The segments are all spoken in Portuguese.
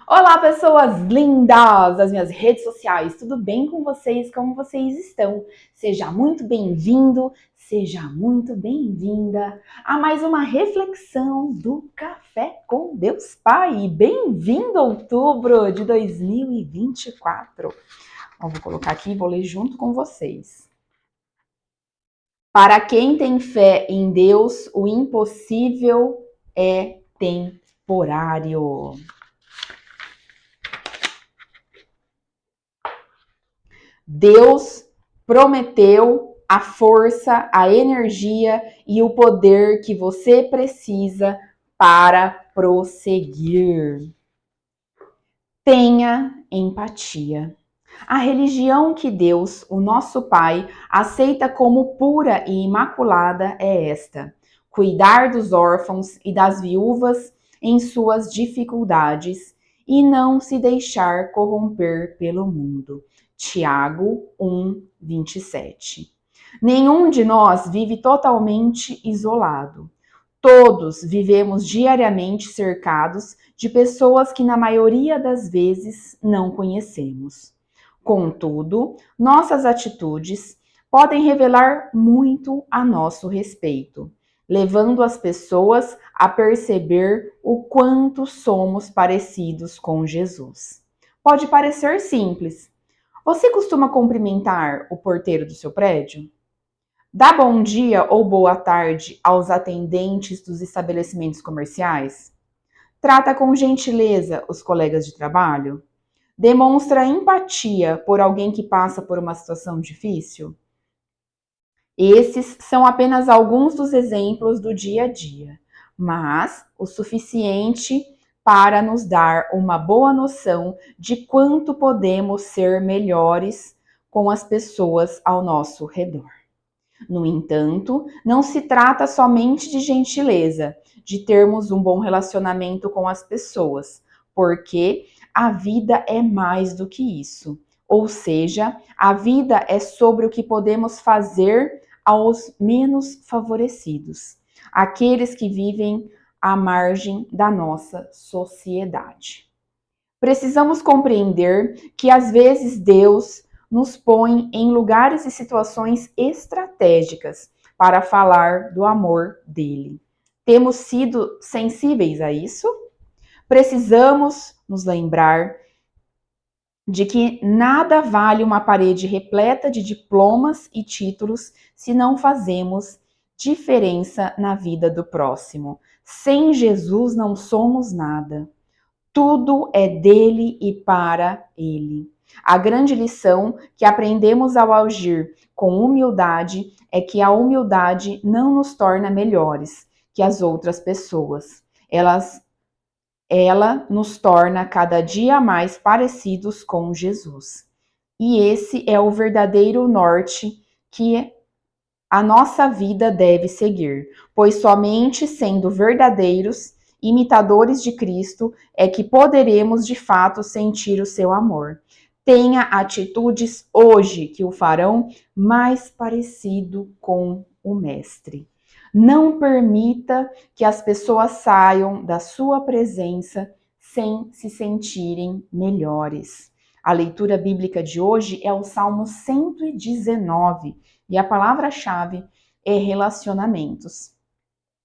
Olá, pessoas lindas das minhas redes sociais, tudo bem com vocês? Como vocês estão? Seja muito bem-vindo, seja muito bem-vinda a mais uma reflexão do Café com Deus Pai. Bem-vindo a outubro de 2024. Vou colocar aqui e vou ler junto com vocês. Para quem tem fé em Deus, o impossível é temporário. Deus prometeu a força, a energia e o poder que você precisa para prosseguir. Tenha empatia. A religião que Deus, o nosso Pai, aceita como pura e imaculada é esta: cuidar dos órfãos e das viúvas em suas dificuldades e não se deixar corromper pelo mundo. Tiago 1:27. Nenhum de nós vive totalmente isolado. Todos vivemos diariamente cercados de pessoas que, na maioria das vezes, não conhecemos. Contudo, nossas atitudes podem revelar muito a nosso respeito, levando as pessoas a perceber o quanto somos parecidos com Jesus. Pode parecer simples. Você costuma cumprimentar o porteiro do seu prédio? Dá bom dia ou boa tarde aos atendentes dos estabelecimentos comerciais? Trata com gentileza os colegas de trabalho? Demonstra empatia por alguém que passa por uma situação difícil? Esses são apenas alguns dos exemplos do dia a dia, mas o suficiente para nos dar uma boa noção de quanto podemos ser melhores com as pessoas ao nosso redor. No entanto, não se trata somente de gentileza, de termos um bom relacionamento com as pessoas, porque a vida é mais do que isso. Ou seja, a vida é sobre o que podemos fazer aos menos favorecidos, aqueles que vivem à margem da nossa sociedade. Precisamos compreender que às vezes Deus nos põe em lugares e situações estratégicas para falar do amor dele. Temos sido sensíveis a isso? Precisamos nos lembrar de que nada vale uma parede repleta de diplomas e títulos se não fazemos diferença na vida do próximo. Sem Jesus não somos nada. Tudo é dele e para ele. A grande lição que aprendemos ao agir com humildade é que a humildade não nos torna melhores que as outras pessoas. Ela nos torna cada dia mais parecidos com Jesus. E esse é o verdadeiro norte que a nossa vida deve seguir, pois somente sendo verdadeiros imitadores de Cristo é que poderemos de fato sentir o seu amor. Tenha atitudes hoje que o farão mais parecido com o Mestre. Não permita que as pessoas saiam da sua presença sem se sentirem melhores. A leitura bíblica de hoje é o Salmo 119 e a palavra-chave é relacionamentos.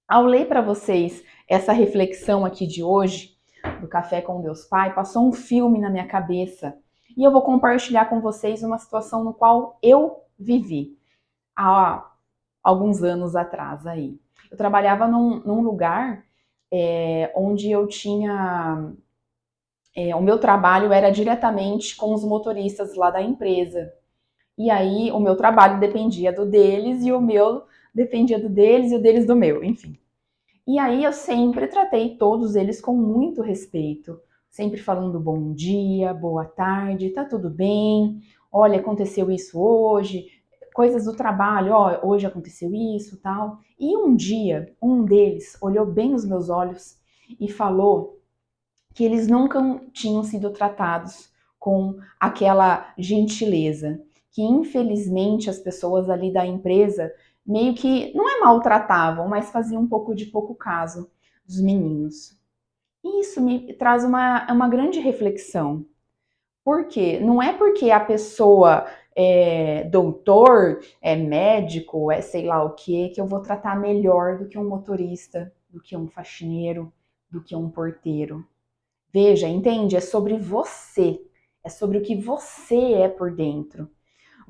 Ao ler para vocês essa reflexão aqui de hoje, do Café com Deus Pai, passou um filme na minha cabeça e eu vou compartilhar com vocês uma situação no qual eu vivi há alguns anos atrás aí. Eu trabalhava num lugar onde eu tinha... o meu trabalho era diretamente com os motoristas lá da empresa. E aí o meu trabalho dependia do deles e o meu dependia do deles e o deles do meu, enfim. E aí eu sempre tratei todos eles com muito respeito, sempre falando bom dia, boa tarde, tá tudo bem? Olha, aconteceu isso hoje, coisas do trabalho, ó, hoje aconteceu isso, tal. E um dia, um deles olhou bem nos meus olhos e falou que eles nunca tinham sido tratados com aquela gentileza, que infelizmente as pessoas ali da empresa meio que não é maltratavam, mas faziam um pouco de pouco caso dos meninos. E isso me traz uma grande reflexão. Por quê? Não é porque a pessoa é doutor, é médico, é sei lá o que eu vou tratar melhor do que um motorista, do que um faxineiro, do que um porteiro. Veja, entende? É sobre você. É sobre o que você é por dentro.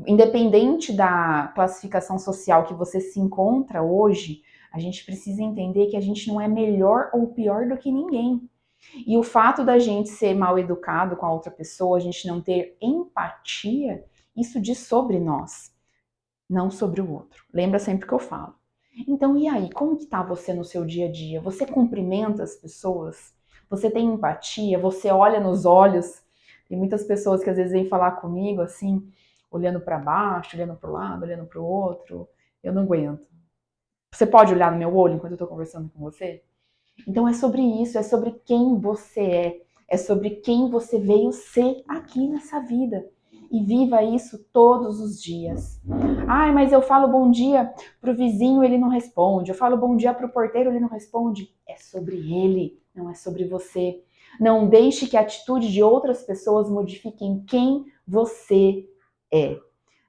Independente da classificação social que você se encontra hoje, a gente precisa entender que a gente não é melhor ou pior do que ninguém. E o fato da gente ser mal educado com a outra pessoa, a gente não ter empatia, isso diz sobre nós, não sobre o outro. Lembra sempre que eu falo. Então, e aí, como que tá você no seu dia a dia? Você cumprimenta as pessoas? Você tem empatia? Você olha nos olhos? Tem muitas pessoas que às vezes vêm falar comigo assim, olhando para baixo, olhando para o lado, olhando para o outro. Eu não aguento. Você pode olhar no meu olho enquanto eu tô conversando com você? Então é sobre isso, é sobre quem você é sobre quem você veio ser aqui nessa vida. E viva isso todos os dias. Ai, mas eu falo bom dia pro vizinho, ele não responde. Eu falo bom dia pro porteiro, ele não responde. É sobre ele, não é sobre você. Não deixe que a atitude de outras pessoas modifiquem quem você é.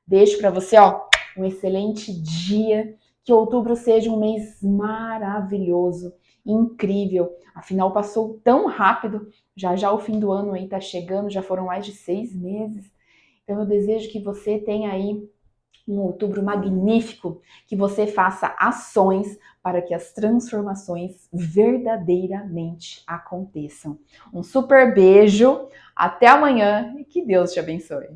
Deixo para você, ó, um excelente dia. Que outubro seja um mês maravilhoso, incrível. Afinal, passou tão rápido. Já já o fim do ano aí tá chegando, já foram mais de 6 meses. Então eu desejo que você tenha aí um outubro magnífico, que você faça ações para que as transformações verdadeiramente aconteçam. Um super beijo, até amanhã e que Deus te abençoe.